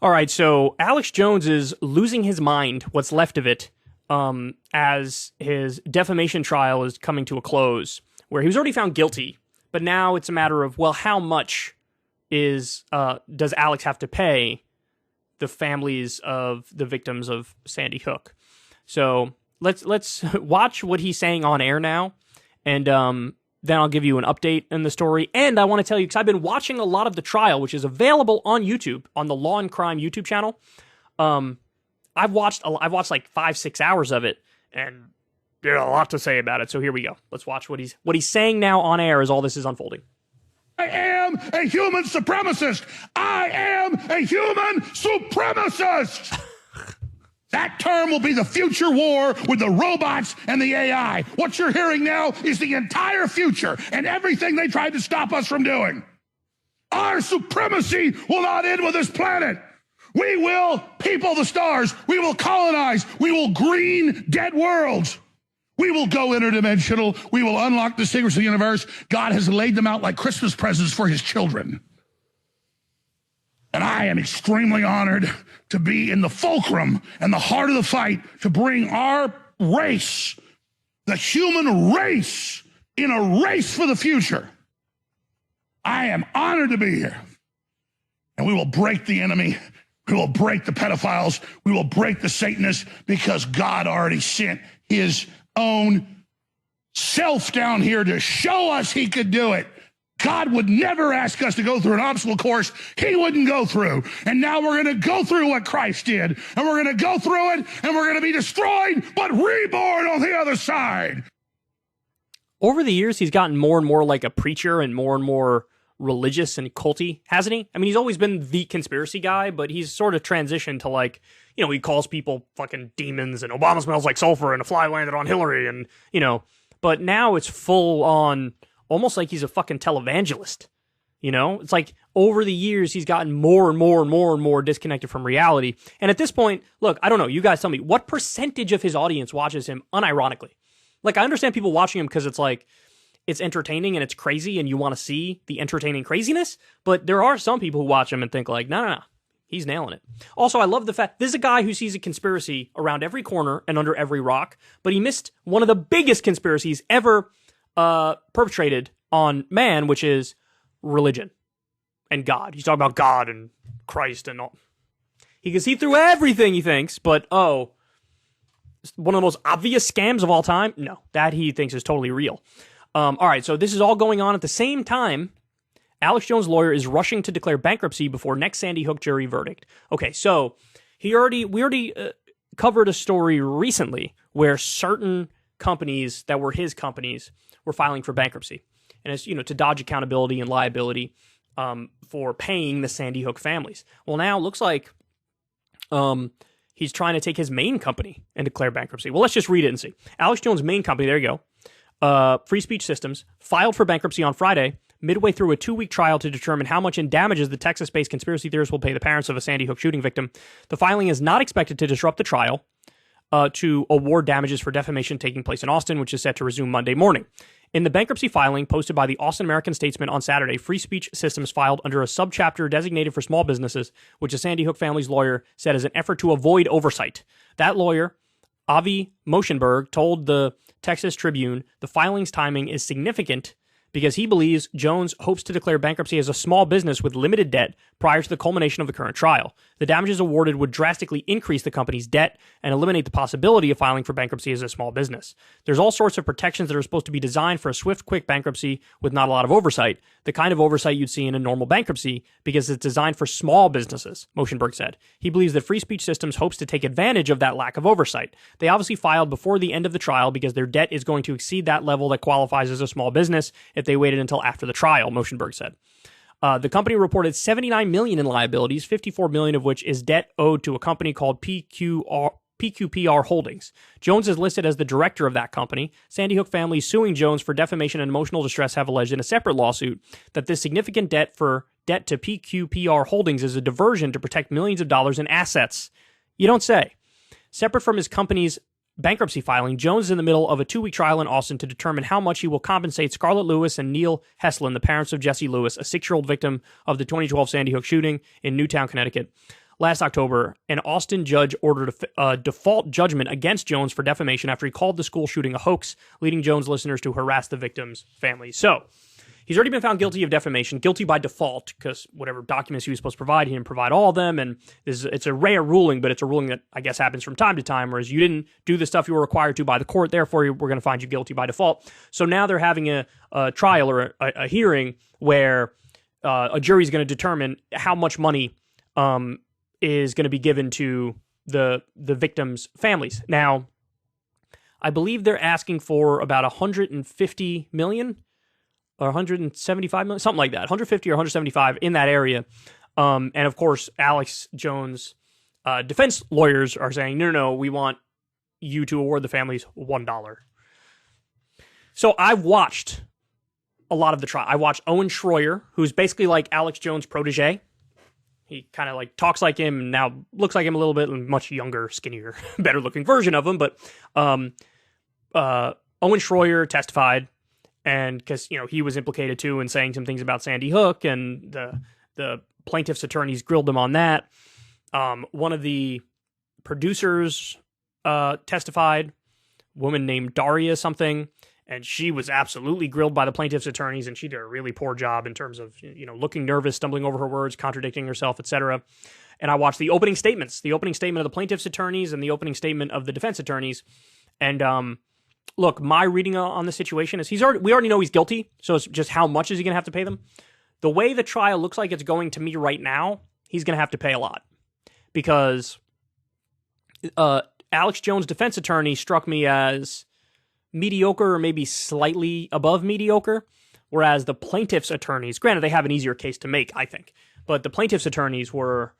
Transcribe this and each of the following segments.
All right, so Alex Jones is losing his mind, what's left of it, as his defamation trial is coming to a close, where he was already found guilty, but now it's a matter of, well, how much does Alex have to pay the families of the victims of Sandy Hook? So let's watch what he's saying on air now, and then I'll give you an update in the story. And I want to tell you, because I've been watching a lot of the trial, which is available on YouTube, on the Law and Crime YouTube channel. I've watched like 5-6 hours of it, and there's a lot to say about it. So here we go. Let's watch what he's saying now on air as all this is unfolding. I am a human supremacist. I am a human supremacist. That term will be the future war with the robots and the AI. What you're hearing now is the entire future and everything they tried to stop us from doing. Our supremacy will not end with this planet. We will people the stars. We will colonize. We will green dead worlds. We will go interdimensional. We will unlock the secrets of the universe. God has laid them out like Christmas presents for his children. And I am extremely honored to be in the fulcrum and the heart of the fight to bring our race, the human race, in a race for the future. I am honored to be here. And we will break the enemy. We will break the pedophiles. We will break the Satanists, because God already sent his own self down here to show us he could do it. God would never ask us to go through an obstacle course he wouldn't go through. And now we're going to go through what Christ did. And we're going to go through it, and we're going to be destroyed, but reborn on the other side. Over the years, he's gotten more and more like a preacher and more religious and culty, hasn't he? I mean, he's always been the conspiracy guy, but he's sort of transitioned to, like, you know, he calls people fucking demons, and Obama smells like sulfur, and a fly landed on Hillary, and, you know, but now it's full on, almost like he's a fucking televangelist, you know? It's like over the years, he's gotten more and more disconnected from reality. And at this point, look, I don't know, you guys tell me, what percentage of his audience watches him unironically? Like, I understand people watching him because it's like, it's entertaining and it's crazy and you want to see the entertaining craziness, but there are some people who watch him and think like, no, he's nailing it. Also, I love the fact, this is a guy who sees a conspiracy around every corner and under every rock, but he missed one of the biggest conspiracies ever perpetrated on man, which is religion and God. He's talking about God and Christ and all. He can see through everything, he thinks, but one of the most obvious scams of all time? No, that he thinks is totally real. All right, so this is all going on at the same time. Alex Jones' lawyer is rushing to declare bankruptcy before next Sandy Hook jury verdict. Okay, so we already covered a story recently where certain companies that were his companies were filing for bankruptcy, and it's, you know, to dodge accountability and liability for paying the Sandy Hook families. Well, now it looks like he's trying to take his main company and declare bankruptcy. Well, let's just read it and see. Alex Jones' main company, there you go, Free Speech Systems, filed for bankruptcy on Friday, midway through a 2-week trial to determine how much in damages the Texas-based conspiracy theorists will pay the parents of a Sandy Hook shooting victim. The filing is not expected to disrupt the trial to award damages for defamation taking place in Austin, which is set to resume Monday morning. In the bankruptcy filing posted by the Austin American-Statesman on Saturday, Free Speech Systems filed under a subchapter designated for small businesses, which the Sandy Hook family's lawyer said is an effort to avoid oversight. That lawyer, Avi Moshenberg, told the Texas Tribune the filing's timing is significant because he believes Jones hopes to declare bankruptcy as a small business with limited debt prior to the culmination of the current trial. The damages awarded would drastically increase the company's debt and eliminate the possibility of filing for bankruptcy as a small business. There's all sorts of protections that are supposed to be designed for a swift, quick bankruptcy with not a lot of oversight, the kind of oversight you'd see in a normal bankruptcy because it's designed for small businesses, Moshenberg said. He believes that Free Speech Systems hopes to take advantage of that lack of oversight. They obviously filed before the end of the trial because their debt is going to exceed that level that qualifies as a small business if they waited until after the trial, Moshenberg said. The company reported $79 million in liabilities, $54 million of which is debt owed to a company called PQPR Holdings. Jones is listed as the director of that company. Sandy Hook families suing Jones for defamation and emotional distress have alleged in a separate lawsuit that this significant debt to PQPR Holdings is a diversion to protect millions of dollars in assets. You don't say. Separate from his company's bankruptcy filing, Jones is in the middle of a 2-week trial in Austin to determine how much he will compensate Scarlett Lewis and Neil Heslin, the parents of Jesse Lewis, a 6-year-old victim of the 2012 Sandy Hook shooting in Newtown, Connecticut. last October, an Austin judge ordered a default judgment against Jones for defamation after he called the school shooting a hoax, leading Jones listeners to harass the victims' families. So, he's already been found guilty of defamation, guilty by default, because whatever documents he was supposed to provide, he didn't provide all of them, and it's a rare ruling, but it's a ruling that I guess happens from time to time, whereas you didn't do the stuff you were required to by the court, therefore we're going to find you guilty by default. So now they're having a trial or a hearing where a jury is going to determine how much money is going to be given to the victims' families. Now, I believe they're asking for about $150 million or $175 million, something like that, 150 or 175 in that area. And of course, Alex Jones' defense lawyers are saying, no, we want you to award the families $1. So I watched a lot of the trial. I watched Owen Schroyer, who's basically like Alex Jones' protege. He kind of like talks like him and now looks like him a little bit, much younger, skinnier, better looking version of him. But Owen Schroyer testified, and because he was implicated too in saying some things about Sandy Hook, and the plaintiff's attorneys grilled him on that. One of the producers testified, a woman named Daria something, and she was absolutely grilled by the plaintiff's attorneys, and she did a really poor job in terms of, looking nervous, stumbling over her words, contradicting herself, etc. And I watched the opening statements, the opening statement of the plaintiff's attorneys and the opening statement of the defense attorneys. And look, my reading on the situation is we already know he's guilty, so it's just how much is he going to have to pay them? The way the trial looks like it's going to me right now, he's going to have to pay a lot. Because Alex Jones' defense attorney struck me as mediocre or maybe slightly above mediocre, whereas the plaintiff's attorneys, granted they have an easier case to make, I think, but the plaintiff's attorneys were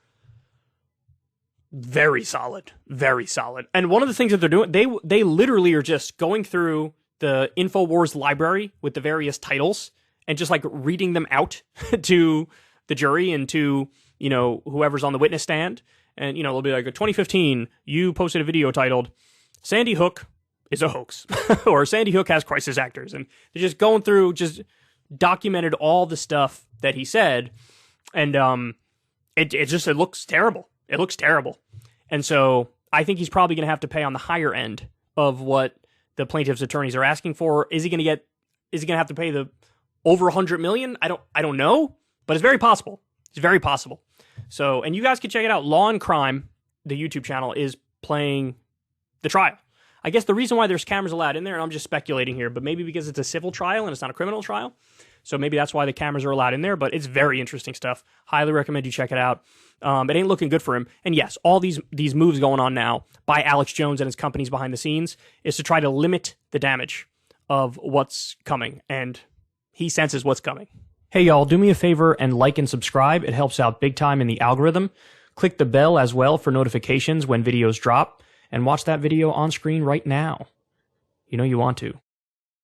very solid, very solid. And one of the things that they're doing, they literally are just going through the InfoWars library with the various titles and just like reading them out to the jury and to, whoever's on the witness stand. And, they'll be like, 2015, you posted a video titled, Sandy Hook is a hoax, or Sandy Hook has crisis actors. And they're just going through, just documented all the stuff that he said. And it looks terrible. It looks terrible. And so I think he's probably going to have to pay on the higher end of what the plaintiff's attorneys are asking for. Is he going to have to pay the over $100 million? I don't know, but it's very possible. It's very possible. So, and you guys can check it out. Law and Crime, the YouTube channel, is playing the trial. I guess the reason why there's cameras allowed in there, and I'm just speculating here, but maybe because it's a civil trial and it's not a criminal trial. So maybe that's why the cameras are allowed in there, but it's very interesting stuff. Highly recommend you check it out. It ain't looking good for him. And yes, all these moves going on now by Alex Jones and his companies behind the scenes is to try to limit the damage of what's coming. And he senses what's coming. Hey y'all, do me a favor and like and subscribe. It helps out big time in the algorithm. Click the bell as well for notifications when videos drop. And watch that video on screen right now. You know you want to.